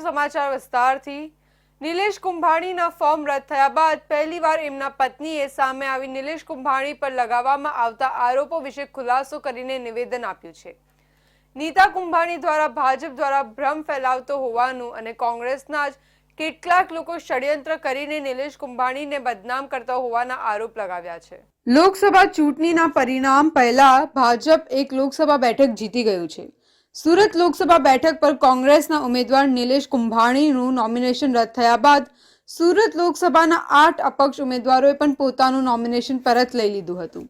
સમાચાર વિસ્તારથી નિલેશ કુંભાણીના ફોર્મ રદ થયા બાદ પહેલીવાર એમના પત્નીએ સામે આવી નિલેશ કુંભાણી પર લગાવવામાં આવતા આરોપો વિશે ખુલાસો કરીને નિવેદન આપ્યું છે। નીતા કુંભાણી દ્વારા ભાજપ દ્વારા ભ્રમ ફેલાવતો હોવાનું અને કોંગ્રેસના જ કેટલાક લોકો ષડયંત્ર કરીને નિલેશ કુંભાણીને બદનામ કરતા હોવાના આરોપ લગાવ્યા છે। લોકસભા ચૂંટણીના પરિણામ પહેલા ભાજપ એક લોકસભા બેઠક જીતી ગયું છે। સુરત લોકસભા બેઠક પર કોંગ્રેસના ઉમેદવાર નિલેશ કુંભાણીનું નોમિનેશન રદ થયા બાદ સુરત લોકસભાના 8 અપક્ષ ઉમેદવારોએ પણ પોતાનું નોમિનેશન પરત લઈ લીધું હતું।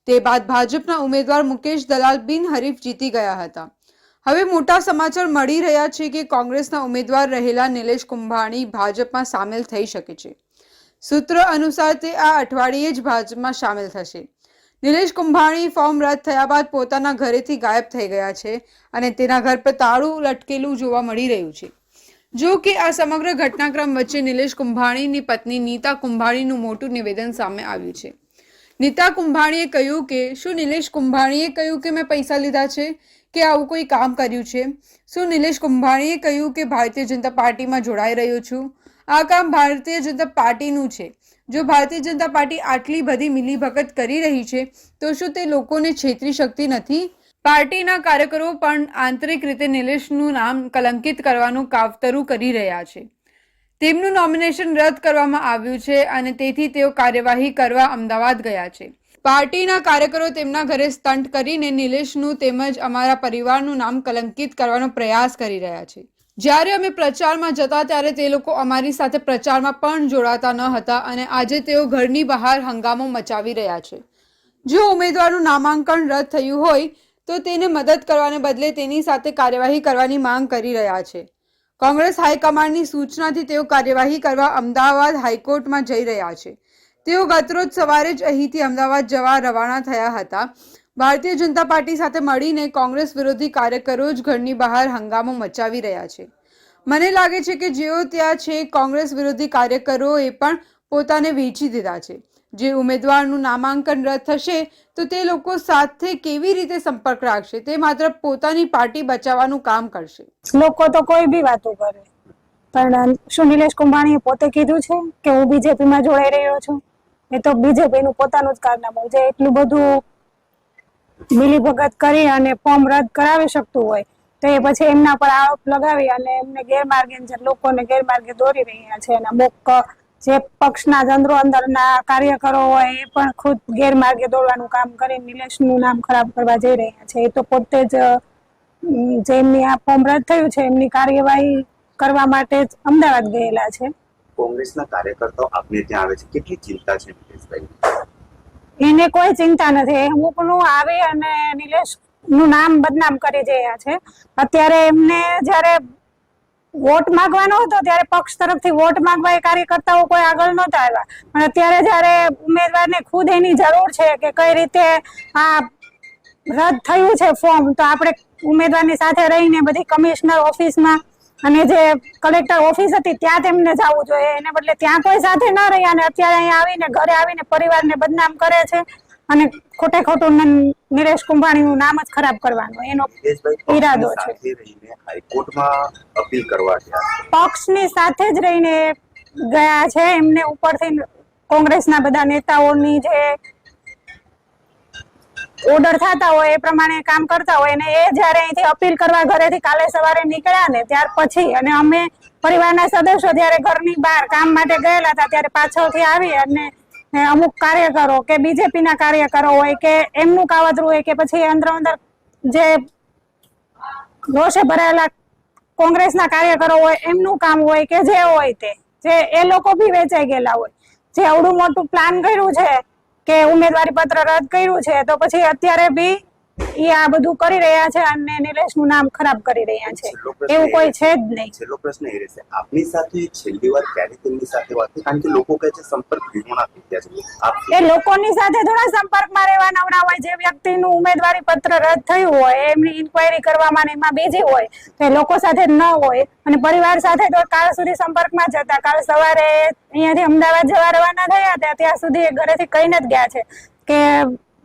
તે બાદ ભાજપના ઉમેદવાર મુકેશ દલાલ બિનહરીફ જીતી ગયા હતા। હવે મોટા સમાચાર મળી રહ્યા છે કે કોંગ્રેસના ઉમેદવાર રહેલા નિલેશ કુંભાણી ભાજપમાં સામેલ થઈ શકે છે। સૂત્રો અનુસાર તે આ અઠવાડિયે જ ભાજપમાં સામેલ થશે। નિલેશ કુંભાણી ફોર્મ રદ થયા બાદ પોતાના ઘરેથી ગાયબ થઈ ગયા છે અને તેના ઘર પર તાળું લટકેલું જોવા મળી રહ્યું છે। જો કે આ સમગ્ર ઘટનાક્રમ વચ્ચે નિલેશ કુંભાણીની પત્ની નીતા કુંભાણીનું મોટું નિવેદન સામે આવ્યું છે। નીતા કુંભાણીએ કહ્યું કે શું નિલેશ કુંભાણીએ કહ્યું કે મેં પૈસા લીધા છે કે આવું કોઈ કામ કર્યું છે? શું નિલેશ કુંભાણીએ કહ્યું કે ભારતીય જનતા પાર્ટીમાં જોડાઈ રહ્યો છું? આ કામ ભારતીય જનતા પાર્ટીનું છે। જો ભારતીય જનતા પાર્ટી આટલી બધી મિલીભગત કરી રહી છે તો શું તે લોકોને છેતરી શકતી નથી? પાર્ટીના કાર્યકરો પણ આંતરિક રીતે નિલેશનું નામ કલંકિત કરવાનું કાવતરું કરી રહ્યા છે। તેમનું નોમિનેશન રદ કરવામાં આવ્યું છે અને તેથી તેઓ કાર્યવાહી કરવા અમદાવાદ ગયા છે। પાર્ટીના કાર્યકરો તેમના ઘરે સ્ટન્ટ કરીને નિલેશનું તેમજ અમારા પરિવારનું નામ કલંકિત કરવાનો પ્રયાસ કરી રહ્યા છે। જ્યારે અમે પ્રચારમાં જતા ત્યારે તે લોકો અમારી સાથે પ્રચારમાં પણ જોડાતા ન હતા અને આજે તેઓ ઘરની બહાર હંગામો મચાવી રહ્યા છે। જો ઉમેદવારનું નામાંકન રદ થયું હોય તો તેને મદદ કરવાને બદલે તેની સાથે કાર્યવાહી કરવાની માંગ કરી રહ્યા છે। કોંગ્રેસ હાઈકમાન્ડની સૂચનાથી તેઓ કાર્યવાહી કરવા અમદાવાદ હાઈકોર્ટમાં જઈ રહ્યા છે। તેઓ ગતરોજ સવારે જ અહીંથી અમદાવાદ જવા રવાના થયા હતા। ભારતીય જનતા પાર્ટી સાથે મળીને કોંગ્રેસ વિરોધી કાર્યકરો જ ઘરની બહાર હંગામો મચાવી રહ્યા છે। મને લાગે છે કે જેઓ ત્યાં છે કોંગ્રેસ વિરોધી કાર્યકરોએ પણ પોતાને વેચી દીધા છે। જે ઉમેદવારનું નામાંકન રદ થશે તો તે લોકો સાથે કેવી રીતે સંપર્ક રાખશે? તે માત્ર પોતાની પાર્ટી બચાવવાનું કામ કરશે। લોકો તો કોઈ બી વાતો કરે, પણ શું નિલેશ કુંભાણીએ પોતે કીધું છે કે હું બીજેપીમાં જોડાઈ રહ્યો છું? એ તો બીજેપીનું પોતાનું જ કારનામું છે। એટલું બધું મિલીભગત કરી અને ફોર્મ રદ કરાવી શકતું હોય તો એ પછી એમના પર આરોપ લગાવી અને એમને ગેરમાર્ગે લોકોને ગેરમાર્ગે દોરી રહ્યા છે। અને અમુક જે પક્ષના અંદરના કાર્યકરો હોય એ પણ ખુદ ગેરમાર્ગે દોરવાનું કામ કરી નિલેશનું નામ ખરાબ કરવા જઈ રહ્યા છે। એ તો પોતે જ જેમની આ ફોર્મ રદ થયું છે એમની કાર્યવાહી કરવા માટે જ અમદાવાદ ગયેલા છે। કોંગ્રેસના કાર્યકર્તાઓ આપને ત્યાં આવે છે, કેટલી ચિંતા છે નિલેશભાઈ? એને કોઈ ચિંતા નથી। અમુકનું આવી અને નિલેશ નું નામ બદનામ કરી રહ્યા છે। અત્યારે એમને જયારે વોટ માંગવાનો હતો ત્યારે પક્ષ તરફથી વોટ માંગવા એ કાર્યકર્તાઓ કોઈ આગળ નહોતા આવ્યા, પણ અત્યારે જયારે ઉમેદવારને ખુદ એની જરૂર છે કે કઈ રીતે આ રદ થયું છે ફોર્મ, તો આપણે ઉમેદવારની સાથે રહીને બધી કમિશનર ઓફિસમાં અને જે કલેક્ટર ઓફિસ હતી ત્યાં તેમને જવું જોઈએ, એને બદલે ત્યાં કોઈ સાથે ન રહ્યા અને અત્યારે અહીંયા આવીને ઘરે આવીને પરિવારને બદનામ કરે છે અને ખોટે ખોટું નિલેશ કુંભાણીનું નામ જ ખરાબ કરવાનો એનો ઈરાદો છે। હાઈકોર્ટમાં અપીલ કરવા ગયા, પક્ષની સાથે જ રહીને ગયા છે। એમને ઉપરથી કોંગ્રેસના બધા નેતાઓની જે ઓર્ડર થતા હોય એ પ્રમાણે કામ કરતા હોય અને એ જયારે અહીંથી અપીલ કરવા ઘરેથી કાલે સવારે નીકળ્યા ને ત્યાર પછી અને અમે પરિવારના સદસ્યો જયારે ઘરની બહાર કામ માટે ગયેલા હતા ત્યારે પાછળથી આવી અને અમુક કાર્યકરો કે બીજેપીના કાર્યકરો હોય કે એમનું કાવતરું હોય કે પછી અંદર જે રોષે ભરાયેલા કોંગ્રેસના કાર્યકરો હોય એમનું કામ હોય કે જે હોય તે જે એ લોકો બી વેચાઈ ગયેલા હોય, જે આવડું મોટું પ્લાન કર્યું છે કે ઉમેદવારી પત્ર રદ કર્યું છે તો પછી અત્યારે બી એ આ બધું કરી રહ્યા છે અને નિલેશનું નામ ખરાબ કરી રહ્યા છે। એવું કોઈ છે જ નહીં। છેલ્લો પ્રશ્ન એ રહેશે, આપની સાથે છેલ્લી વાર ક્યારે તેમની સાથે વાત થઈ? કારણ કે લોકો કહે છે સંપર્ક વિહોણા થઈ ગયા છે। એ લોકોની સાથે થોડા સંપર્કમાં રહેવા નવરા હોય? જે વ્યક્તિનું ઉમેદવારી પત્ર રદ થયું હોય એમની ઇન્ક્વાયરી કરવામાં એમાં બીજી હોય તો એ લોકો સાથે ન હોય અને પરિવાર સાથે તો કાલ સુધી સંપર્કમાં જ હતા। કાલ સવારે અહીંયાથી અમદાવાદ જવા રવાના થયા હતા ત્યાં સુધી ઘરેથી કહીને જ ગયા છે કે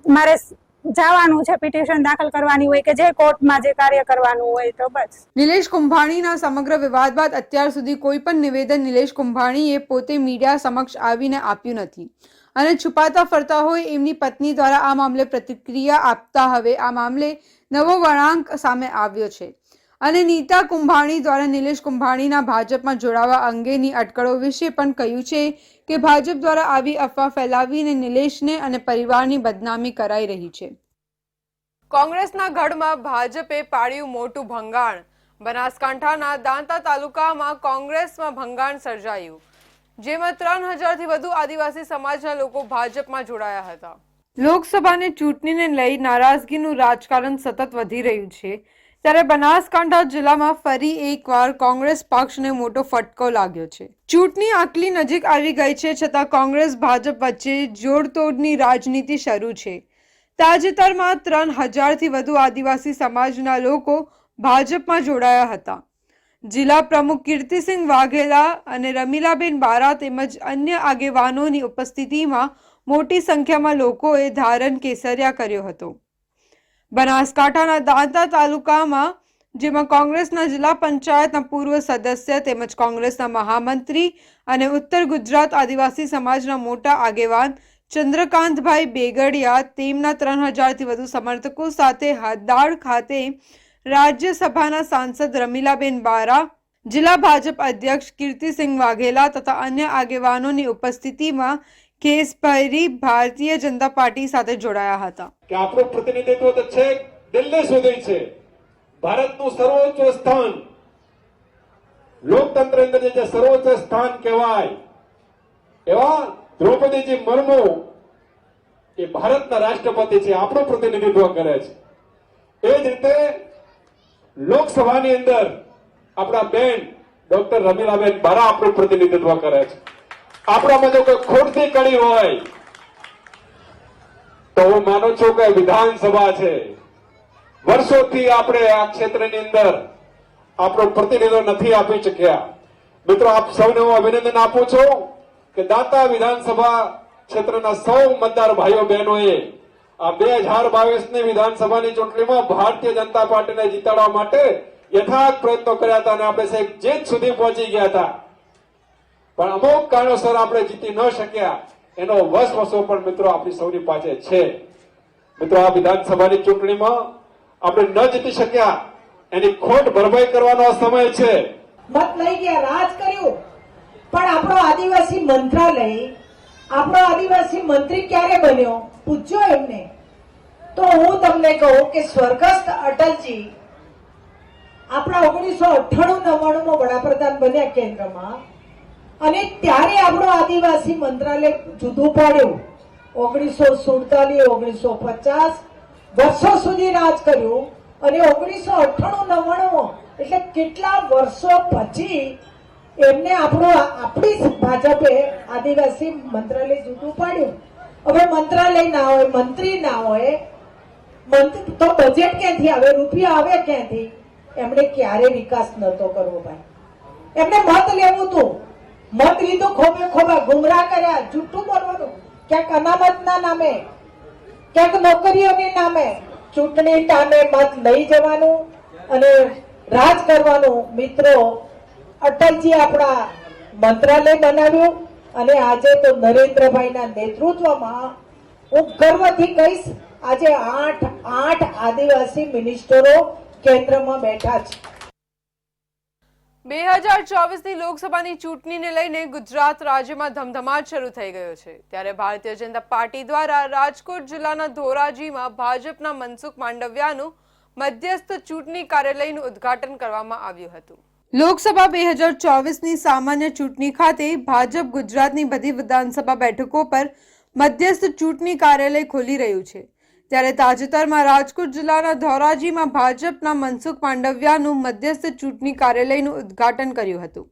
મારે જવાનું છે, પિટિશન દાખલ કરવાની હોય કે જે કોર્ટમાં જે કાર્ય કરવાનું હોય. તો બસ. નિલેશ કુંભાણીના સમગ્ર વિવાદ બાદ અત્યાર સુધી કોઈ પણ નિવેદન નિલેશ કુંભાણીએ પોતે મીડિયા સમક્ષ આવીને આપ્યું નથી અને છુપાતા ફરતા હોય એમની પત્ની દ્વારા આ મામલે પ્રતિક્રિયા આપતા હવે આ મામલે નવો વળાંક સામે આવ્યો છે અને નીતા કુંભાણી દ્વારા નિલેશ કુંભાણીના ભાજપમાં જોડાવા અંગેની અટકળો વિશે પણ કહ્યું છે કે ભાજપ દ્વારા આવી અફવા ફેલાવીને નિલેશને અને પરિવારની બદનામી કરાઈ રહી છે. કોંગ્રેસના ગઢમાં ભાજપે પાડ્યું મોટું ભંગાણ. બનાસકાંઠાના દાંતા તાલુકામાં કોંગ્રેસમાં ભંગાણ સર્જાયું, જેમાં 3000થી વધુ આદિવાસી સમાજના લોકો ભાજપમાં જોડાયા હતા. લોકસભાની ચૂંટણીને લઈ નારાજગીનું રાજકારણ સતત વધી રહ્યું છે, ત્યારે બનાસકાંઠા જિલ્લામાં ફરી એકવાર કોંગ્રેસ પક્ષને મોટો ફટકો લાગ્યો છે. ચૂંટણી આટલી નજીક આવી ગઈ છે છતાં કોંગ્રેસ ભાજપ વચ્ચે જોડતોડની રાજનીતિ શરૂ છે. તાજેતરમાં 3000થી વધુ આદિવાસી સમાજના લોકો ભાજપમાં જોડાયા હતા. જિલ્લા પ્રમુખ કીર્તિસિંહ વાઘેલા અને રમીલાબેન બારા તેમજ અન્ય આગેવાનોની ઉપસ્થિતિમાં મોટી સંખ્યામાં લોકોએ ધારણ કેસરિયા કર્યો હતો. બનાસકાંઠાના દાંતા તાલુકામાં, જેમાં કોંગ્રેસના જિલ્લા પંચાયતના પૂર્વ સદસ્ય તેમજ કોંગ્રેસના મહામંત્રી અને ઉત્તર ગુજરાત આદિવાસી સમાજના મોટા આગેવાન ચંદ્રકાંતભાઈ બેગડિયા તેમના 3000થી વધુ સમર્થકો સાથે હદદાળ ખાતે રાજ્યસભાના સાંસદ રમીલાબેન બારા, જિલ્લા ભાજપ અધ્યક્ષ કીર્તિસિંહ વાઘેલા તથા અન્ય આગેવાનોની ઉપસ્થિતિમાં કેસભરી ભારતીય જનતા પાર્ટી સાથે જોડાયા હતા. કે આપણું પ્રતિનિધિત્વ તો છે દિલ્હી સુધી છે. ભારતનું સર્વોચ્ચ સ્થાન, લોકતંત્ર અંદર જે સર્વોચ્ચ સ્થાન કહેવાય એવા દ્રૌપદીજી મુર્મુ એ ભારતના રાષ્ટ્રપતિ છે, આપણું પ્રતિનિધિત્વ કરે છે. એ જ રીતે લોકસભાની અંદર આપણા બેન ડોક્ટર રમીલાબેન બારા આપણું પ્રતિનિધિત્વ કરે છે. આપણામાં જો કોઈ ખોટતી કડી હોય તો હું માનું છું કે વિધાનસભા છે. વર્ષોથી આપણે આ ક્ષેત્રની અંદર આપણું પ્રતિનિધિત્વ નથી આપી શક્યા. મિત્રો, આપ સૌને હું અભિનંદન આપું છું કે દાંતા વિધાનસભા ક્ષેત્રના સૌ મતદાર ભાઈઓ બહેનોએ આ 2022ની વિધાનસભાની ચૂંટણીમાં ભારતીય જનતા પાર્ટીને જીતાડવા માટે યથાર્થ પ્રયત્નો કર્યા હતા અને આપણે સાહેબ જીત સુધી પહોંચી ગયા હતા. પણ અમુક કારણોસર આપણે જીતી ન શક્યા, એનો વસવસો પણ મિત્રો આપણી સૌની પાસે છે. મિત્રો, આ વિધાનસભાની ચૂંટણીમાં આપણે ન જીતી શક્યા એની ખોટ ભરપાઈ કરવાનો આ સમય છે. મત લઈ ગયા, રાજ કર્યું, પણ આપણો આદિવાસી મંત્રાલય, આપણો આદિવાસી મંત્રી ક્યારે બન્યો પૂછજો એમને. તો હું તમને કહું કે સ્વર્ગસ્થ અટલજી આપણા 1998-99માં વડાપ્રધાન બન્યા કેન્દ્રમાં, અને ત્યારે આપણું આદિવાસી મંત્રાલય જુદું પાડ્યું. 1947, 1950 વર્ષો સુધી રાજ કર્યું અને 1998-99 એટલે કેટલા વર્ષો પછી એમને આપણી ભાજપે આદિવાસી મંત્રાલય જુદું પાડ્યું. હવે મંત્રાલય ના હોય, મંત્રી ના હોય, તો બજેટ ક્યાંથી આવે, રૂપિયા આવે ક્યાંથી? એમણે ક્યારે વિકાસ નતો કરવો ભાઈ. એમને મત લેવું હતું, મત લીધું, ખોબે ગુમરાહ કર્યા, જૂઠું બોલવાનું, ક્યાંક અનામતના નામે, ક્યાંક નોકરીઓની નામે. ચૂંટણી ટાઈમે મત લઈ જવાનું અને રાજ કરવાનું. મિત્રો, અટલજી આપણા મંત્રાલય બનાવ્યું અને આજે તો નરેન્દ્રભાઈના નેતૃત્વમાં હું ગર્વથી કહીશ, આજે 8 આદિવાસી મિનિસ્ટરો કેન્દ્રમાં બેઠા છે. 2024ની લોકસભાની ચૂંટણીને લઈને ગુજરાત રાજ્યમાં ધમધમાટ શરૂ થઈ ગયો છે, ત્યારે ભારતીય જનતા પાર્ટી દ્વારા રાજકોટ જિલ્લાના ધોરાજીમાં ભાજપના મનસુખ માંડવિયાનું મધ્યસ્થ ચૂંટણી કાર્યાલયનું ઉદ્ઘાટન કરવામાં આવ્યું હતું. લોકસભા 2024ની સામાન્ય ચૂંટણી ખાતે ભાજપ ગુજરાતની બધી વિધાનસભા બેઠકો પર મધ્યસ્થ ચૂંટણી કાર્યાલય ખોલી રહ્યું છે, ત્યારે તાજેતરમાં રાજકોટ જિલ્લાના ધોરાજીમાં ભાજપના મનસુખ માંડવિયાનું મધ્યસ્થ ચૂંટણી કાર્યાલયનું ઉદ્ઘાટન કર્યું હતું.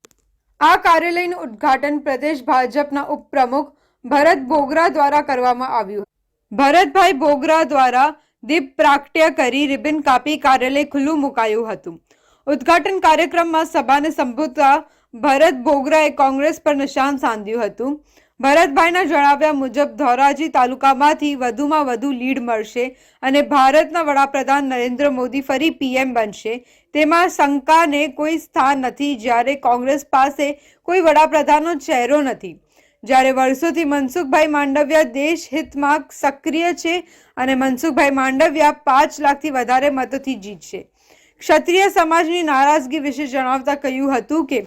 આ કાર્યાલયનું ઉદ્ઘાટન પ્રદેશ ભાજપના ઉપપ્રમુખ ભરત બોગરા દ્વારા કરવામાં આવ્યું. ભરતભાઈ બોગરા દ્વારા દીપ પ્રાગટ્ય કરી રિબન કાપી કાર્યાલય ખુલ્લું મુકાયું હતું. ઉદ્ઘાટન કાર્યક્રમમાં સભાને સંબોધતા ભરત બોગરાએ કોંગ્રેસ પર નિશાન સાધ્યું હતું. ભરતભાઈના જણાવ્યા મુજબ ધોરાજી તાલુકામાંથી વધુમાં વધુ લીડ મળશે અને ભારતના વડાપ્રધાન નરેન્દ્ર મોદી ફરી પીએમ બનશે તેમાં શંકાને કોઈ સ્થાન નથી, જ્યારે કોંગ્રેસ પાસે કોઈ વડાપ્રધાનનો ચહેરો નથી, જ્યારે વર્ષોથી મનસુખભાઈ માંડવિયા દેશ હિતમાં સક્રિય છે અને મનસુખભાઈ માંડવિયા 5 લાખથી વધારે મતોથી જીતશે। ક્ષત્રિય સમાજની નારાજગી વિશે જણાવતા કહ્યું હતું કે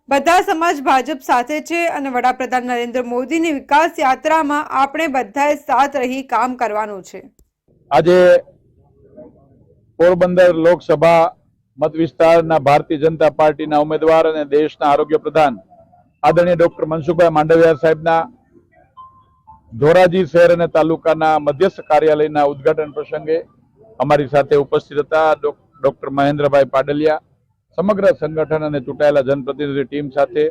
બધા સમાજ ભાજપ સાથે છે અને વડાપ્રધાન નરેન્દ્ર મોદીની વિકાસ યાત્રામાં આપણે બધાએ સાથ રહી કામ કરવાનું છે। આજે પોરબંદર લોકસભા મત વિસ્તારના ભારતીય જનતા પાર્ટીના ઉમેદવાર અને દેશના આરોગ્ય પ્રધાન આદરણીય ડોક્ટર મનસુખભાઈ માંડવિયા સાહેબના ધોરાજી શહેર અને તાલુકાના મધ્યસ્થ કાર્યાલયના ઉદ્ઘાટન પ્રસંગે અમારી સાથે ઉપસ્થિત હતા ડોક્ટર મહેન્દ્રભાઈ પાડલિયા, સમગ્ર સંગઠન અને ચૂંટાયેલા જનપ્રતિનિધિ ટીમ સાથે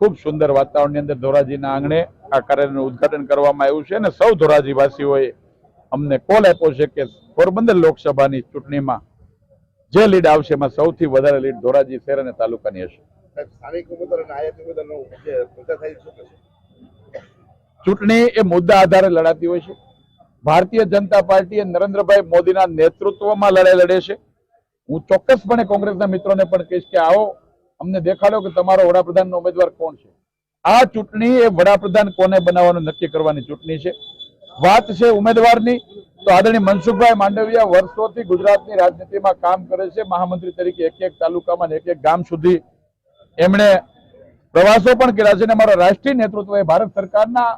ખૂબ સુંદર વાતાવરણની અંદર ધોરાજીના આંગણે આ કાર્યનું ઉદ્ઘાટન કરવામાં આવ્યું છે અને સૌ ધોરાજીવાસીઓએ અમને કોલ આપ્યો છે કે પોરબંદર લોકસભાની ચૂંટણીમાં જે લીડ આવશે એમાં સૌથી વધારે લીડ ધોરાજી શહેર અને તાલુકાની હશે। ચૂંટણી એ મુદ્દા આધારે લડાતી હોય છે। ભારતીય જનતા પાર્ટી નરેન્દ્રભાઈ મોદીના નેતૃત્વમાં લડાઈ લડે છે। હું ચોક્કસપણે કોંગ્રેસના મિત્રોને પણ કહીશ કે આવો અમને દેખાડો કે તમારો વડાપ્રધાનનો ઉમેદવાર કોણ છે। આ ચૂંટણી એ વડાપ્રધાન કોને બનાવવાનું નક્કી કરવાની ચૂંટણી છે। વાત છે ઉમેદવારની તો આદરણીય મનસુખભાઈ માંડવિયા વર્ષોથી ગુજરાતની રાજનીતિમાં કામ કરે છે। મહામંત્રી તરીકે એક તાલુકામાં એક ગામ સુધી એમણે પ્રવાસો પણ કર્યા છે અને અમારા રાષ્ટ્રીય નેતૃત્વ એ ભારત સરકારના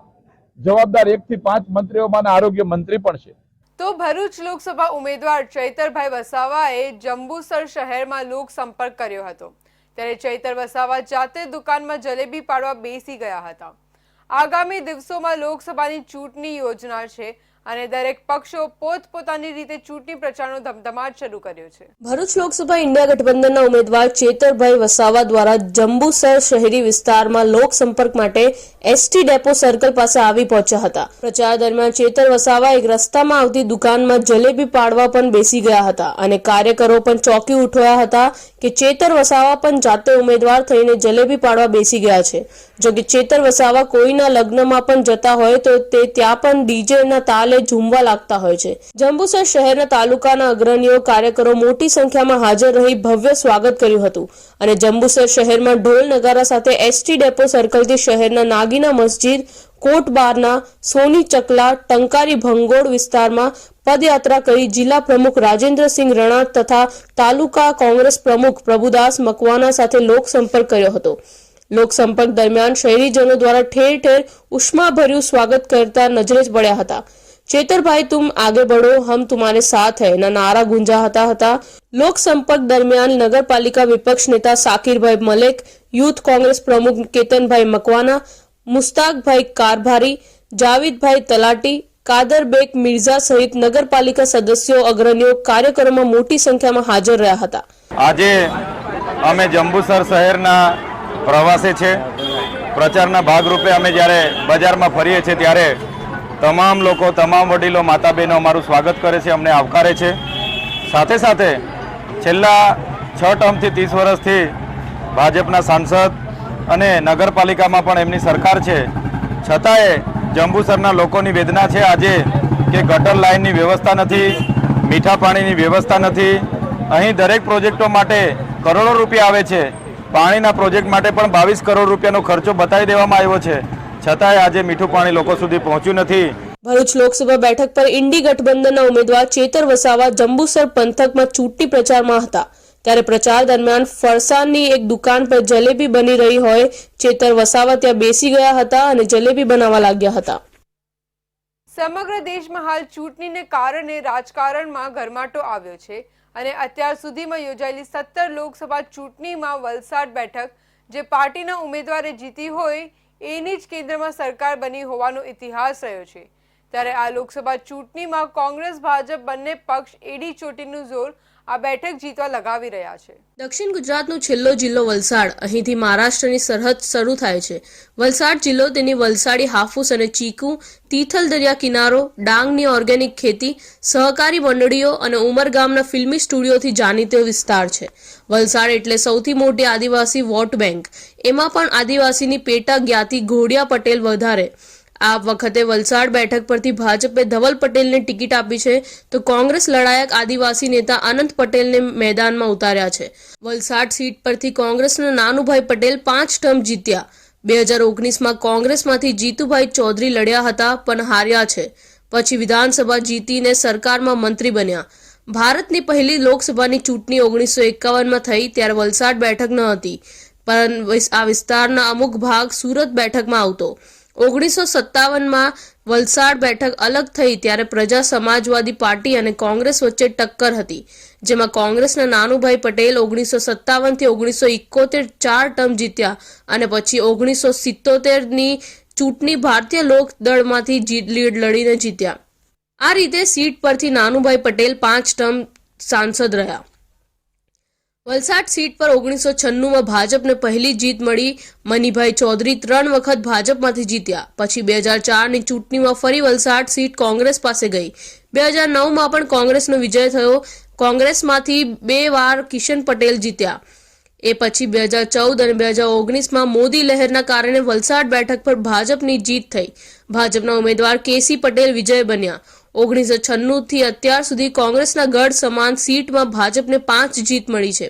જવાબદાર 1 થી 5 મંત્રીઓમાંના આરોગ્ય મંત્રી પણ છે। તો ભરૂચ લોકસભા ઉમેદવાર ચૈતરભાઈ વસાવાએ જંબુસર શહેરમાં લોક સંપર્ક કર્યો હતો, ત્યારે ચૈતર વસાવા જાતે દુકાનમાં જલેબી પાડવા બેસી ગયા હતા। આગામી દિવસોમાં લોકસભાની ચૂંટણી યોજના છે અને દરેક પક્ષો પોતપોતાની રીતે ચૂંટણી પ્રચારનો ધમધમાટ શરૂ કર્યો છે। ભરૂચ લોકસભા ઇન્ડિયા ગઠબંધનના ઉમેદવાર ચેતરભાઈ વસાવા દ્વારા જંબુસર શહેરી વિસ્તારમાં લોક સંપર્ક માટે એસટી ડેપો સર્કલ પાસે આવી પહોંચ્યા હતા। પ્રચાર દરમિયાન ચેતર વસાવા એક રસ્તામાં આવતી દુકાનમાં જલેબી પાડવા પણ બેસી ગયા હતા અને કાર્યકરો પણ ચોંકી ઉઠ્યા હતા કે ચેતર વસાવા પણ જાતે ઉમેદવાર થઈને જલેબી પાડવા બેસી ગયા છે। જો કે ચેતર વસાવા કોઈના લગ્નમાં પણ જતા હોય તો તે ત્યાં પણ ડીજેના તાલે ઝૂમવા લાગતા હોય છે। જંબુસર શહેરના તાલુકાના અગ્રણીઓ કાર્યકરો મોટી સંખ્યામાં હાજર રહી ભવ્ય સ્વાગત કર્યું હતું અને જંબુસર શહેરમાં ઢોલ નગારા સાથે એસટી ડેપો સર્કલથી શહેરના નાગીના મસ્જિદ, કોટબારના, સોની ચકલા, ટંકારી ભંગોળ વિસ્તારમાં પદયાત્રા કરી જિલ્લા પ્રમુખ રાજેન્દ્રસિંહ રણા તથા તાલુકા કોંગ્રેસ પ્રમુખ પ્રભુદાસ મકવાના સાથે લોક સંપર્ક કર્યો હતો। લોક સંપર્ક દરમિયાન શહેરીજનો દ્વારા ઠેર ઠેર ઉષ્માભર્યું સ્વાગત કરતા નજરે પડ્યા હતા। चेतरभाई तुम आगे बढ़ो, हम तुम्हारे साथ है ना नारा गुंजाता था। लोक संपर्क दरमियान नगरपालिका विपक्ष नेता साकिरभाई मलिक, यूथ कांग्रेस प्रमुख केतनभाई मकवाना, मुस्ताकभाई कारभारी, जावेदभाई तलाटी, कादर बेग मिर्जा सहित नगरपालिका सदस्यों अग्रणीओ कार्यक्रम में मोटी संख्या में हाजर रहा था। आज अमे जंबूसर शहरना प्रवासे छे। प्रचारना भागरूपे अमे ज्यारे बजारमां फरीए छे त्यारे तमाम लोग, तमाम वडीलो, माता बहनों अमारुं स्वागत करे छे, अमने आवकारे छे। साथे साथे छेल्ला 6 टर्मथी 30 वर्षथी भाजपना सांसद अने नगरपालिकामां पण एमनी सरकार छे, छतांय जंबूसरना लोकोनी वेदना छे आजे के गटर लाइननी व्यवस्था नथी, मीठा पाणीनी व्यवस्था नथी। અહીં દરેક પ્રોજેક્ટો માટે કરોડો રૂપિયા આવે છે, પાણીના પ્રોજેક્ટ માટે પણ 22 કરોડ રૂપિયાનો ખર્ચો બતાવી દેવામાં આવ્યો છે, છતાંય આજે મીઠું પાણી લોકો સુધી પહોંચ્યું નથી। ભરૂચ લોકસભા બેઠક પર ઇન્ડી ગઠબંધનના ઉમેદવાર ચેતર વસાવા જંબુસર પંથકમાં ચૂંટણી પ્રચારમાં હતા, ત્યારે પ્રચાર દરમિયાન ફરસાણની એક દુકાન પર જલેબી બની રહી હોય ચેતર વસાવા ત્યાં બેસી ગયા હતા અને જલેબી બનાવવા લાગ્યા હતા। સમગ્ર દેશમાં હાલ ચૂંટણીને કારણે રાજકારણમાં ગરમાટો આવ્યો છે અને અત્યાર સુધીમાં યોજાયેલી 17 લોકસભા ચૂંટણીમાં વલસાડ બેઠક જે પાર્ટીના ઉમેદવારે જીતી હોય એની જ કેન્દ્રમાં સરકાર બની હોવાનો ઇતિહાસ રહ્યો છે, ત્યારે આ લોકસભા ચૂંટણીમાં કોંગ્રેસ ભાજપ બંને પક્ષ એડી ચોટીનું જોર આ બેઠક જીતવા લગાવી રહ્યા છે. દક્ષિણ ગુજરાતનો છેલ્લો જિલ્લો વલસાડ. અહીંથી મહારાષ્ટ્રની સરહદ શરૂ થાય છે. વલસાડ જિલ્લો તેની વલસાડી હાફૂસ અને ચીકુ, તિથલ દરિયા કિનારો, ડાંગની ઓર્ગેનિક ખેતી, સહકારી મંડળીઓ અને ઉમરગામના ફિલ્મી સ્ટુડિયોથી જાણીતો વિસ્તાર છે. વલસાડ એટલે સૌથી મોટી આદિવાસી વોટ બેંક. એમાં પણ આદિવાસીની પેટા જ્ઞાતિ ઘોડિયા પટેલ વધારે. આ વખતે વલસાડ બેઠક પરથી ભાજપે ધવલ પટેલને ટિકિટ આપી છે, તો કોંગ્રેસ લડાયક આદિવાસી નેતા અનંત પટેલને મેદાનમાં ઉતાર્યા છે. વલસાડ સીટ પરથી કોંગ્રેસના નાનુભાઈ પટેલ 5 ટર્મ જીત્યા. 2019માં કોંગ્રેસમાંથી જીતુભાઈ ચૌધરી લડ્યા હતા પણ હાર્યા છે. પછી વિધાનસભા જીતીને સરકારમાં મંત્રી બન્યા. ભારતની પહેલી લોકસભાની ચૂંટણી 1951માં થઈ ત્યારે વલસાડ બેઠક ન હતી, પણ આ વિસ્તારના અમુક ભાગ સુરત બેઠકમાં આવતો. 1957માં વલસાડ બેઠક અલગ થઈ ત્યારે પ્રજા સમાજવાદી પાર્ટી અને કોંગ્રેસ વચ્ચે ટક્કર હતી, જેમાં કોંગ્રેસના નાનુભાઈ પટેલ 1957થી 1971 4 ટર્મ જીત્યા અને પછી 1977ની ચૂંટણી ભારતીય લોક દળમાંથી લીડ લડીને જીત્યા. આ રીતે સીટ પરથી નાનુભાઈ પટેલ 5 ટર્મ સાંસદ રહ્યા. વલસાડ સીટ પર 1996માં ભાજપને પહેલી જીત મળી. મનીભાઈ ચૌધરી 3 વખત ભાજપમાંથી જીત્યા. પછી 2004ની ચૂંટણીમાં ફરી વલસાડ સીટ કોંગ્રેસ પાસે ગઈ. 2009માં પણ કોંગ્રેસનો વિજય થયો. કોંગ્રેસમાંથી 2 વાર કિશન પટેલ જીત્યા. એ પછી 2014 અને 2019માં મોદી લહેરના કારણે વલસાડ બેઠક પર ભાજપની જીત થઈ. ભાજપના ઉમેદવાર કેસી પટેલ વિજય બન્યા. 1996થી અત્યાર સુધી કોંગ્રેસના ગઢ સમાન સીટમાં ભાજપને 5 જીત મળી છે.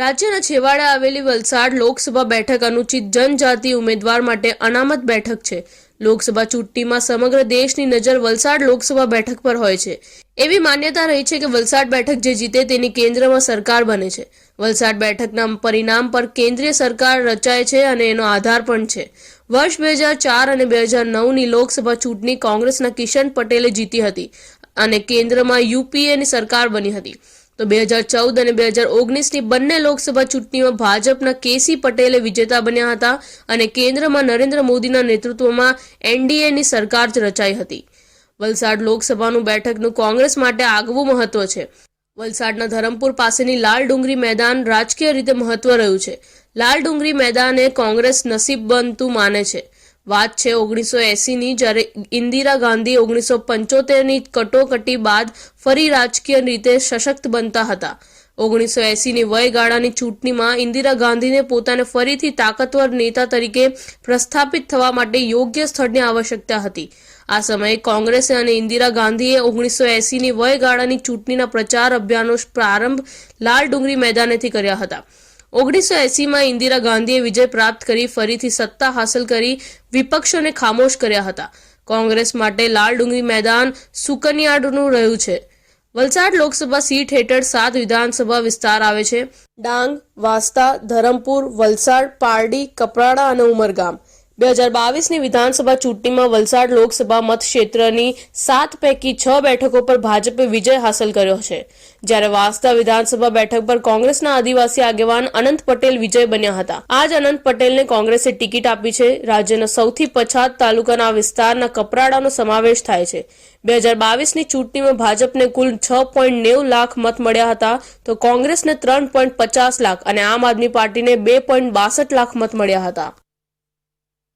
રાજ્યના છેવાડે આવેલી વલસાડ લોકસભા બેઠક અનુસૂચિત જનજાતિ ઉમેદવાર માટે અનામત બેઠક છે. લોકસભા ચૂંટણીમાં સમગ્ર દેશની નજર વલસાડ લોકસભા બેઠક પર હોય છે. એવી માન્યતા રહી છે કે વલસાડ બેઠક જે જીતે તેની કેન્દ્રમાં સરકાર બને છે. વલસાડ બેઠકના પરિણામ પર કેન્દ્રીય સરકાર રચાય છે અને એનો આધાર પણ છે. વર્ષ 2004 અને 2009ની લોકસભા ચૂંટણી કોંગ્રેસના કિશન પટેલે જીતી હતી અને કેન્દ્રમાં યુપીએની સરકાર બની હતી. તો 2014 અને 2019ની બંને લોકસભા ચૂંટણીમાં ભાજપના કેસી પટેલે વિજેતા બન્યા હતા અને કેન્દ્રમાં નરેન્દ્ર મોદીના નેતૃત્વમાં એનડીએની સરકાર રચાઈ હતી. વલસાડ લોકસભાનું બેઠકનું કોંગ્રેસ માટે આગવું મહત્વ છે. વલસાડના ધરમપુર પાસેની લાલ ડુંગરી મેદાન રાજકીય રીતે મહત્વ રહ્યું છે. લાલ ડુંગરી મેદાને કોંગ્રેસ નસીબ બનતું માને છે. વાત છે 1980ની, જ્યારે ઇન્દિરા ગાંધી 1975ની કટોકટી બાદ ફરી રાજકીય રીતે સશક્ત બનતા હતા. 1980ની વયગાળાની ચૂંટણીમાં ઇન્દિરા ગાંધીને પોતાને ફરીથી તાકાતવર નેતા તરીકે પ્રસ્થાપિત થવા માટે યોગ્ય સ્થળની આવશ્યકતા હતી. આ સમયે કોંગ્રેસે અને ઇન્દિરા ગાંધીએ 1980ની વયગાળાની ચૂંટણીના પ્રચાર અભિયાનનો પ્રારંભ લાલ ડુંગરી મેદાનેથી કર્યા હતા. 1980માં ઇન્દિરા ગાંધીએ વિજય પ્રાપ્ત કરી ફરીથી સત્તા હાંસલ કરી વિપક્ષોને ખામોશ કર્યા હતા. કોંગ્રેસ માટે લાલ ડુંગરી મેદાન સુકન્યાનું રહ્યું છે. વલસાડ લોકસભા સીટ હેઠળ 7 વિધાનસભા વિસ્તાર આવે છે: ડાંગ, વાંસદા, ધરમપુર, વલસાડ, પારડી, કપરાડા અને ઉમરગામ. 2022ની વિધાનસભા ચૂંટણીમાં વલસાડ લોકસભા મતક્ષેત્રની 7 પૈકી 6 બેઠકો પર ભાજપે વિજય હાંસલ કર્યો છે, જ્યારે વાંસદા વિધાનસભા બેઠક પર કોંગ્રેસના આદિવાસી આગેવાન અનંત પટેલ વિજય બન્યા હતા. આ જ અનંત પટેલને કોંગ્રેસે ટિકિટ આપી છે. રાજ્યના સૌથી પછાત તાલુકાના આ વિસ્તારના કપરાડાનો સમાવેશ થાય છે. 2022ની ચૂંટણીમાં ભાજપને કુલ 6.90 લાખ મત મળ્યા હતા, તો કોંગ્રેસને 3.50 લાખ અને આમ આદમી પાર્ટીને 2.62 લાખ મત મળ્યા હતા.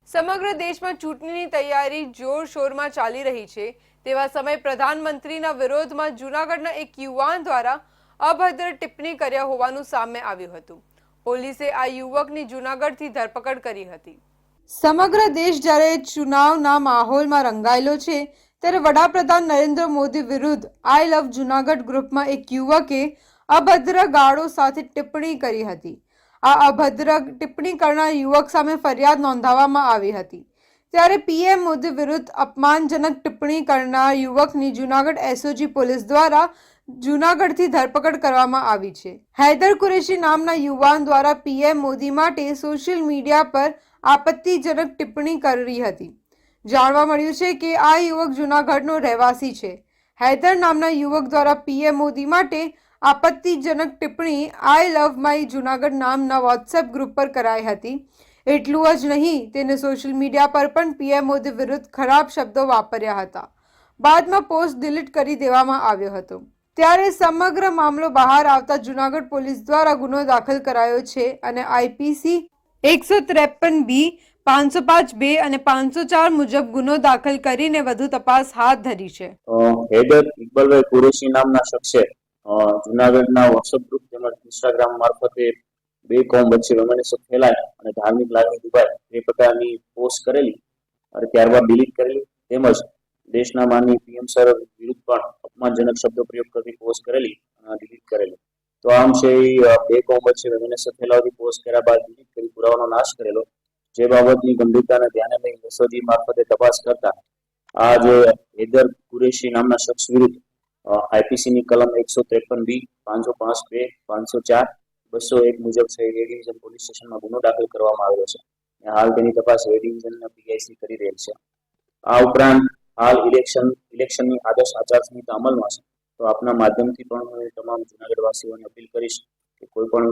સમગ્ર દેશમાં ચૂંટણીની તૈયારી જોરશોરમાં ચાલી રહી છે. તેવા સમયે પ્રધાનમંત્રીના વિરોધમાં જૂનાગઢના એક યુવાન દ્વારા અભદ્ર ટિપ્પણી કર્યા હોવાનું સામે આવ્યું હતું. પોલીસે આ યુવકની જૂનાગઢથી ધરપકડ કરી હતી. સમગ્ર દેશ જ્યારે ચુનાવના માહોલમાં રંગાયેલો છે, ત્યારે વડાપ્રધાન નરેન્દ્ર મોદી વિરુદ્ધ આઈ લવ જૂનાગઢ ગ્રુપમાં એક યુવકે અભદ્ર ગાળો સાથે ટિપ્પણી કરી હતી. આ અભદ્ર ટિપ્પણી કરનાર યુવક સામે ફરિયાદ નોંધાવવામાં આવી હતી. ત્યારે પીએમ મોદી વિરુદ્ધ અપમાનજનક ટિપ્પણી કરનાર યુવકની જૂનાગઢ એસઓજી પોલીસ દ્વારા જૂનાગઢથી ધરપકડ કરવામાં આવી છે. હૈદર કુરેશી નામના યુવાન દ્વારા પીએમ મોદી માટે સોશિયલ મીડિયા પર આપત્તિજનક ટિપ્પણી કરી હતી. જાણવા મળ્યું છે કે આ યુવક જૂનાગઢનો રહેવાસી છે. હૈદર નામના યુવક દ્વારા પીએમ મોદી માટે આપત્તિજનક ટિપ્પણી આઈ લવ માય જૂનાગઢ નામના વોટ્સએપ ગ્રુપ પર કરાઈ હતી. એટલું જ નહીં, તેને સોશિયલ મીડિયા પર પણ પીએમ મોદી વિરુદ્ધ ખરાબ શબ્દો વાપર્યા હતા. બાદમાં પોસ્ટ ડિલીટ કરી દેવામાં આવ્યો હતો. ત્યારે સમગ્ર મામલો બહાર આવતા જૂનાગઢ પોલીસ દ્વારા ગુનો દાખલ કરાયો છે અને આઈપીસી 153B 505(2) અને 504 મુજબ ગુનો દાખલ કરીને વધુ તપાસ હાથ ધરી છે. હેડર ઇકબાલભાઈ કુરેશી નામના શખ્સે જૂનાગઢના વોટ્સઅપ ગ્રુપ તેમજ ઇન્સ્ટાગ્રામ મારફતે બે કોમ વચ્ચે વૈમનસ્ય ફેલાય અને ધાર્મિક લાગણી દુભાય એ પ્રકારની પોસ્ટ કરેલી અને ત્યારબાદ ડિલીટ કરેલી તેમજ દેશના માનનીય પીએમ સર વિરુદ્ધ પણ અપમાનજનક શબ્દો પ્રયોગ કરતી પોસ્ટ કરેલી ડિલીટ કરેલી. તો આમ છે બે કોમ વચ્ચે વૈમનસ્ય ફેલાવતી પોસ્ટ કર્યા બાદ ડિલીટ કરી પુરાવાનો નાશ કરેલો, જે બાબતની ગંભીરતાને ધ્યાને લઈ એસઓજી મારફતે તપાસ કરતા આ જે હેદર કુરેશી નામના શખ્સ વિરુદ્ધ આઈપીસીની કલમ 153B 505(2) 504 201 મુજબ છે એ ડિવિઝન પોલીસ સ્ટેશનમાં ગુનો દાખલ કરવામાં આવ્યો છે. હાલ તેની તપાસ એ ડિવિઝનના પીઆઈસી કરી રહેલ છે. આ ઉપરાંત હાલ ઇલેક્શનની આદર્શ આચારસંહિતા અમલમાં છે, તો આપના માધ્યમથી પણ હું તમામ જૂનાગઢવાસીઓને અપીલ કરીશ કે કોઈ પણ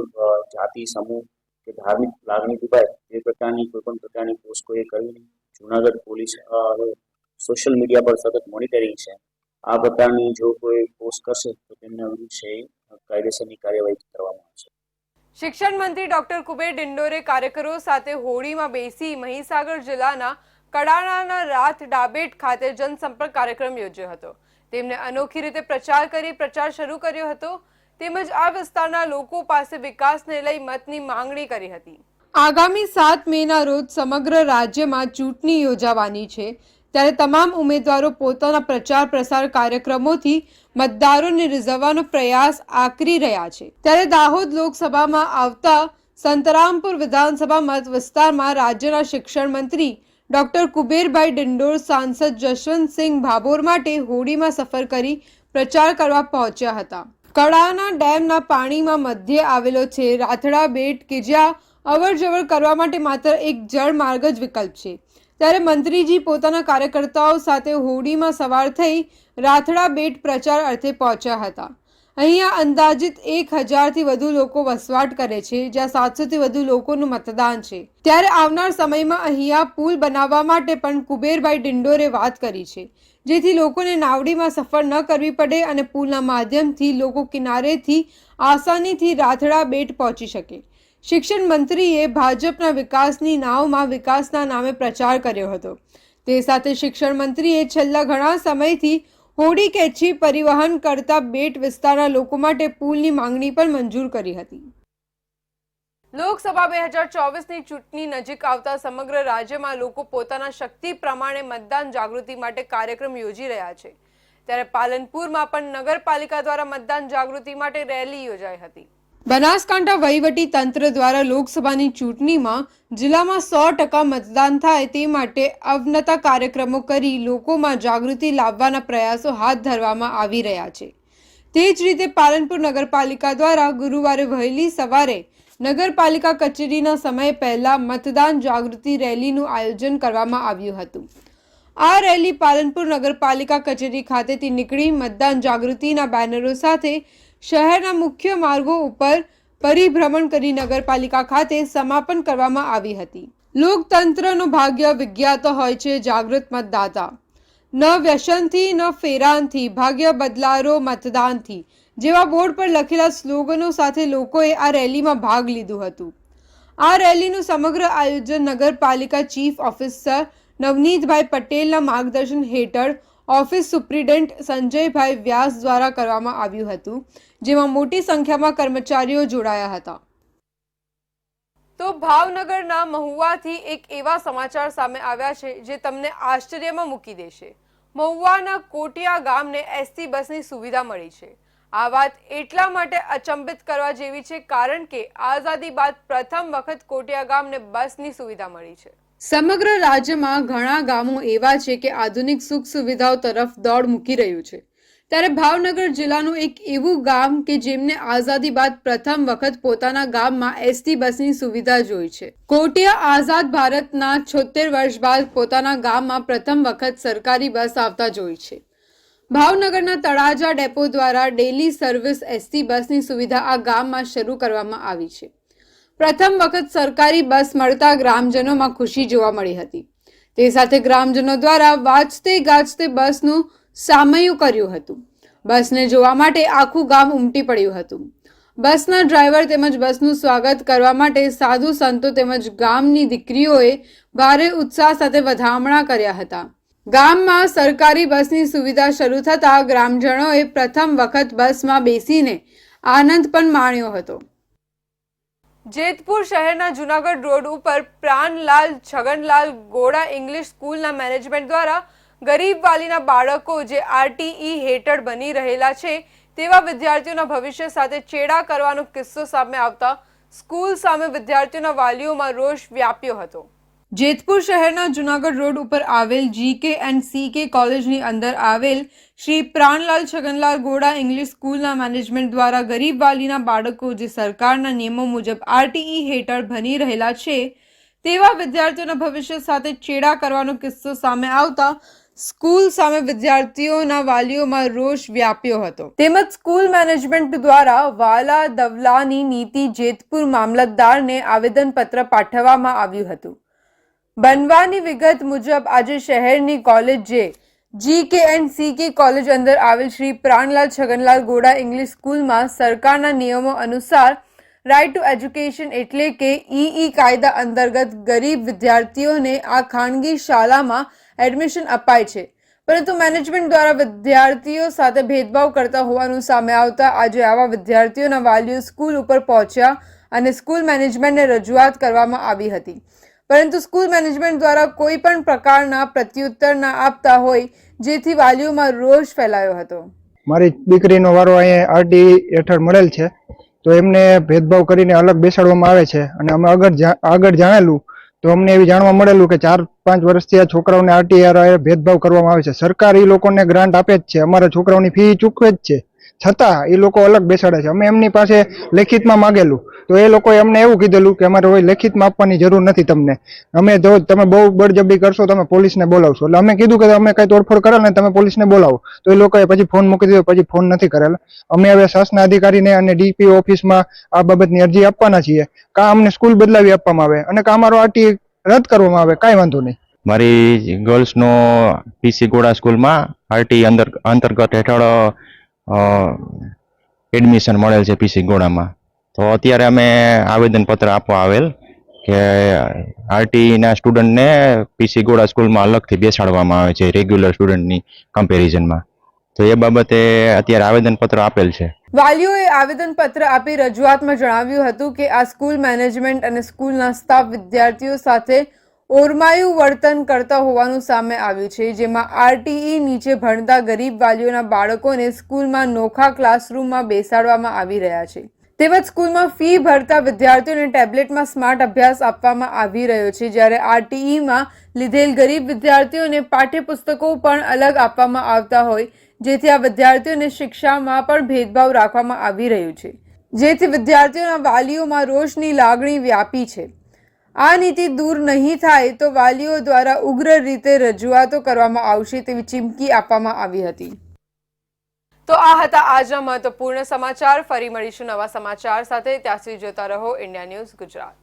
જાતિ, સમૂહ કે ધાર્મિક લાગણી દુભાય એ પ્રકારની કોઈ પણ પ્રકારની પોસ્ટ કોઈ કરવી નહીં. જૂનાગઢ પોલીસ સોશિયલ મીડિયા પર સતત મોનિટરિંગ છે. આ પ્રકારની જો કોઈ પોસ્ટ કરશે તો તેમને વિરુદ્ધ છે કાયદેસરની કાર્યવાહી કરવામાં આવશે. શિક્ષણ મંત્રી ડોક્ટર કુબેર ડિંડોરે કાર્યકરો સાથે હોળીમાં બેસી મહીસાગર જિલ્લાના કડાણાના રાત ડાબેટ ખાતે જનસંપર્ક કાર્યક્રમ યોજ્યો હતો. તેમને અનોખી રીતે પ્રચાર કરી પ્રચાર શરૂ કર્યો હતો તેમજ આ વિસ્તારના લોકો પાસે વિકાસને લઈ મતની માંગણી કરી હતી. આગામી 7 મેના રોજ સમગ્ર રાજ્યમાં ચૂંટણી યોજાવાની છે, ત્યારે તમામ ઉમેદવારો પોતાના પ્રચાર પ્રસાર કાર્યક્રમોથી મતદારોને રીઝવવાનો પ્રયાસ આકરી રહ્યા છે. ત્યારે દાહોદ લોકસભામાં આવતા સંતરામપુર વિધાનસભા મત વિસ્તારમાં રાજ્યના શિક્ષણ મંત્રી ડોક્ટર કુબેરભાઈ ડિંડોર સાંસદ જશવંતસિંહ ભાભોર માટે હોડીમાં સફર કરી પ્રચાર કરવા પહોંચ્યા હતા. કડાણા ડેમના પાણીમાં મધ્યે આવેલો છે રાથડા બેટ કે જ્યાં અવર જવર કરવા માટે માત્ર એક જળ માર્ગ જ વિકલ્પ છે. ત્યારે મંત્રીજી પોતાના કાર્યકર્તાઓ સાથે હોડીમાં સવાર થઈ રાથડા બેટ પ્રચાર અર્થે પહોંચ્યા હતા. અહીંયા અંદાજિત 1000થી વધુ લોકો વસવાટ કરે છે, જ્યાં 700થી વધુ લોકોનું મતદાન છે. ત્યારે આવનાર સમયમાં અહીંયા પુલ બનાવવા માટે પણ કુબેરભાઈ ડિંડોરે વાત કરી છે, જેથી લોકોને નાવડીમાં સફર ન કરવી પડે અને પુલના માધ્યમથી લોકો કિનારેથી આસાનીથી રાથડા બેટ પહોંચી શકે. શિક્ષણ મંત્રીએ ભાજપના વિકાસની નાવમાં વિકાસના નામે પ્રચાર કર્યો હતો. તે સાથે શિક્ષણ મંત્રીએ છેલ્લા ઘણા સમયથી હોડી કેચી પરિવહન કરતા બેટ વિસ્તારના લોકો માટે પુલની માંગણી પણ મંજૂર કરી હતી. લોકસભા 2024ની ચૂંટણી નજીક આવતા સમગ્ર રાજ્યમાં લોકો પોતાના શક્તિ પ્રમાણે મતદાન જાગૃતિ માટે કાર્યક્રમ યોજી રહ્યા છે. ત્યારે પાલનપુરમાં પણ નગરપાલિકા દ્વારા મતદાન જાગૃતિ માટે રેલી યોજાઈ હતી. બનાસકાંઠા વહીવટી તંત્ર દ્વારા લોકસભાની ચૂંટણીમાં જિલ્લામાં 100% મતદાન થાય તે માટે અવનતા કાર્યક્રમો કરી લોકોમાં જાગૃતિ લાવવાના પ્રયાસો હાથ ધરવામાં આવી રહ્યા છે. તે જ રીતે પાલનપુર નગરપાલિકા દ્વારા ગુરુવારે વહેલી સવારે નગરપાલિકા કચેરીના સમય પહેલા મતદાન જાગૃતિ રેલીનું આયોજન કરવામાં આવ્યું હતું. આ રેલી પાલનપુર નગરપાલિકા કચેરી ખાતેથી નીકળી મતદાન જાગૃતિના બેનરો સાથે શહેરના મુખ્ય માર્ગો ઉપર પરિભ્રમણ કરી નગરપાલિકા ખાતે સમાપન કરવામાં આવી હતી. લોકતંત્રનો ભાગ્ય વિજ્ઞાતો હોય છે જાગૃત મતદાતા. ન વ્યસનથી ન ફેરાનથી ભાગ્ય બદલારો મતદાનથી જેવા બોર્ડ પર લખેલા સ્લોગનો સાથે લોકોએ આ રેલીમાં ભાગ લીધું હતું. આ રેલીનું સમગ્ર આયોજન નગરપાલિકા ચીફ ઓફિસર નવનીતભાઈ પટેલના માર્ગદર્શન હેઠળ ઓફિસ સુપ્રિન્ટેન્ડન્ટ સંજયભાઈ વ્યાસ દ્વારા કરવામાં આવ્યું હતું, જેમાં મોટી સંખ્યામાં કર્મચારીઓ જોડાયા હતા. તો ભાવનગરના મહુવાથી એક એવા સમાચાર સામે આવ્યા છે જે તમને આશ્ચર્યમાં મૂકી દેશે. મહુવાના કોટિયા ગામને એસટી બસની સુવિધા મળી છે. આ વાત એટલા માટે અચંબિત કરવા જેવી છે કારણ કે આઝાદી બાદ પ્રથમ વખત કોટિયા ગામને બસની સુવિધા મળી છે. સમગ્ર રાજ્યમાં ઘણા ગામો એવા છે કે આધુનિક સુખ સુવિધાઓ તરફ દોડ મૂકી રહ્યું છે. ત્યારે ભાવનગર જિલ્લાનું એક એવું ગામ કે જેમને આઝાદી બાદ પ્રથમ વખત પોતાના ગામમાં એસટી બસની સુવિધા જોઈ છે. કોટિયા આઝાદ ભારતના 76 વર્ષ બાદ પોતાના ગામમાં પ્રથમ વખત સરકારી બસ આવતા જોઈ છે. ભાવનગરના તળાજા ડેપો દ્વારા ડેલી સર્વિસ એસટી બસની સુવિધા આ ગામમાં શરૂ કરવામાં આવી છે. પ્રથમ વખત સરકારી બસ મળતા ગ્રામજનોમાં ખુશી જોવા મળી હતી. તે સાથે ગ્રામજનો દ્વારા વાજતે ગાજતે બસનું સામયું કર્યું હતું. બસને જોવા માટે આખું ગામ ઉમટી પડ્યું હતું. બસના ડ્રાઈવર તેમજ બસનું સ્વાગત કરવા માટે સાધુ સંતો તેમજ ગામની દીકરીઓએ ભારે ઉત્સાહ સાથે વધામણા કર્યા હતા. ગામમાં સરકારી બસની સુવિધા શરૂ થતાં ગ્રામજનોએ પ્રથમ વખત બસમાં બેસીને આનંદ પણ માણ્યો હતો. જેતપુર શહેરના જુનાગઢ રોડ ઉપર પ્રાણલાલ છગનલાલ ગોડા ઇંગ્લિશ સ્કૂલના મેનેજમેન્ટ દ્વારા ગરીબ વાલીના બાળકો જે RTE હેઠળ બની રહેલા છે તેવા વિદ્યાર્થીઓના ભવિષ્ય સાથે ચેડા કરવાનો કિસ્સો સામે આવતા સ્કૂલ સામે વિદ્યાર્થીઓના વાલીઓમાં રોષ વ્યાપ્યો હતો. જેતપુર શહેરના જુનાગઢ રોડ ઉપર આવેલ GK એન્ડ CK કોલેજની અંદર આવેલ શ્રી પ્રાણલાલ છગનલાલ ગોડા ઇંગ્લિશ સ્કૂલના મેનેજમેન્ટ દ્વારા ગરીબ વાલીના બાળકો જે સરકારના નિયમો મુજબ RTE હેઠળ ભણી રહેલા છે તેવા વિદ્યાર્થીઓના ભવિષ્ય સાથે ચેડા કરવાનો કિસ્સો સામે આવતા સ્કૂલ સામે વિદ્યાર્થીઓના વાલીઓમાં રોષ વ્યાપ્યો હતો. તેમજ સ્કૂલ મેનેજમેન્ટ દ્વારા વાલા દવલાની નીતિ જેતપુર મામલતદારને આવેદનપત્ર પાઠવવામાં આવ્યું હતું. બનવાની વિગત મુજબ આજે શહેરની કોલેજ જે GK એન્ડ CK કોલેજ અંદર આવેલ શ્રી પ્રાણલાલ છગનલાલ ગોડા ઇંગ્લિશ સ્કૂલમાં સરકારના નિયમો અનુસાર રાઇટ ટુ એજ્યુકેશન એટલે કે EE કાયદા અંતર્ગત ગરીબ વિદ્યાર્થીઓને આ ખાનગી શાળામાં એડમિશન અપાય છે, પરંતુ મેનેજમેન્ટ દ્વારા વિદ્યાર્થીઓ સાથે ભેદભાવ કરતા હોવાનું સામે આવતા આજે આવા વિદ્યાર્થીઓના વાલીઓ સ્કૂલ ઉપર પહોંચ્યા અને સ્કૂલ મેનેજમેન્ટને રજૂઆત કરવામાં આવી હતી, પરંતુ સ્કૂલ મેનેજમેન્ટ દ્વારા કોઈ પણ પ્રકારના પ્રત્યુત્તર ના આપતા હોય જેથી વાલીઓમાં રોષ ફેલાયો હતો. મારી દીકરીનો વારો અહીંયા RTE હેઠળ મળેલ છે તો એમને ભેદભાવ કરીને અલગ બેસાડવામાં આવે છે અને અમે આગળ જાણેલું તો અમને એવી જાણવા મળેલું કે 4-5 વર્ષથી આ છોકરાઓને RTE હારે ભેદભાવ કરવામાં આવે છે. સરકાર એ લોકોને ગ્રાન્ટ આપે જ છે, અમારા છોકરાઓની ફી ચૂકવે જ છે, છતાં એ લોકો અલગ બેસાડે છે. અમે એમની પાસે લેખિતમાં માગેલું તો એ લોકોએ અમને એવું કીધેલું કે અમારે કોઈ લેખિતમાં આપવાની જરૂર નથી તમને, અમે જો તમે બહુ બળજબરી કરશો તમે પોલીસને બોલાવશો. એટલે અમે કીધું કે અમે કઈ તોડફોડ કરેલ ને તમે પોલીસને બોલાવો, તો એ લોકોએ પછી ફોન મૂકી દીધો, પછી ફોન નથી કરેલા. અમે હવે શાસના અધિકારીને અને DPO ઓફિસમાં આ બાબતની અરજી આપવાના છીએ. કાં અમને સ્કૂલ બદલાવી આપવામાં આવે અને કાં અમારો RTE રદ કરવામાં આવે, કાંઈ વાંધો નહીં. મારી ગર્લ્સનો PC ગોડા સ્કૂલમાં RTE અંતર્ગત હેઠળ એડમિશન મળેલ છે PC ગોડામાં. તો અત્યારે અમે આવેદનપત્ર આપવા આવેલ કે RTE ના સ્ટુડન્ટને PC ગોડા સ્કૂલમાં અલગથી બેસાડવામાં આવે છે રેગ્યુલર સ્ટુડન્ટની કમ્પેરિઝનમાં. તો એ બાબતે અત્યારે આવેદનપત્ર આપેલ છે. વાલીઓએ આવેદનપત્ર આપી રજૂઆતમાં જણાવ્યું હતું કે આ સ્કૂલ મેનેજમેન્ટ અને સ્કૂલના સ્ટાફ વિદ્યાર્થીઓ સાથે ઓરમાયું વર્તન કરતા હોવાનું સામે આવ્યું છે, જેમાં RTE નીચે ભણતા ગરીબ વાલીઓના બાળકોને સ્કૂલમાં નોખા ક્લાસરૂમમાં બેસાડવામાં આવી રહ્યા છે. તેમજ સ્કૂલમાં ફી ભરતા વિદ્યાર્થીઓને ટેબ્લેટમાં સ્માર્ટ અભ્યાસ આપવામાં આવી રહ્યો છે, જ્યારે RTEમાં લીધેલ ગરીબ વિદ્યાર્થીઓને પાઠ્યપુસ્તકો પણ અલગ આપવામાં આવતા હોય જેથી આ વિદ્યાર્થીઓને શિક્ષામાં પણ ભેદભાવ રાખવામાં આવી રહ્યું છે, જેથી વિદ્યાર્થીઓના વાલીઓમાં રોષની લાગણી વ્યાપી છે. આ નીતિ દૂર નહીં થાય તો વાલીઓ દ્વારા ઉગ્ર રીતે રજૂઆતો કરવામાં આવશે તેવી ચીમકી આપવામાં આવી હતી. તો આ હતા આજના મહત્વપૂર્ણ સમાચાર. ફરી મળીશું નવા સમાચાર સાથે. ત્યાં સુધી જોતા રહો ઇન્ડિયા ન્યૂઝ ગુજરાત.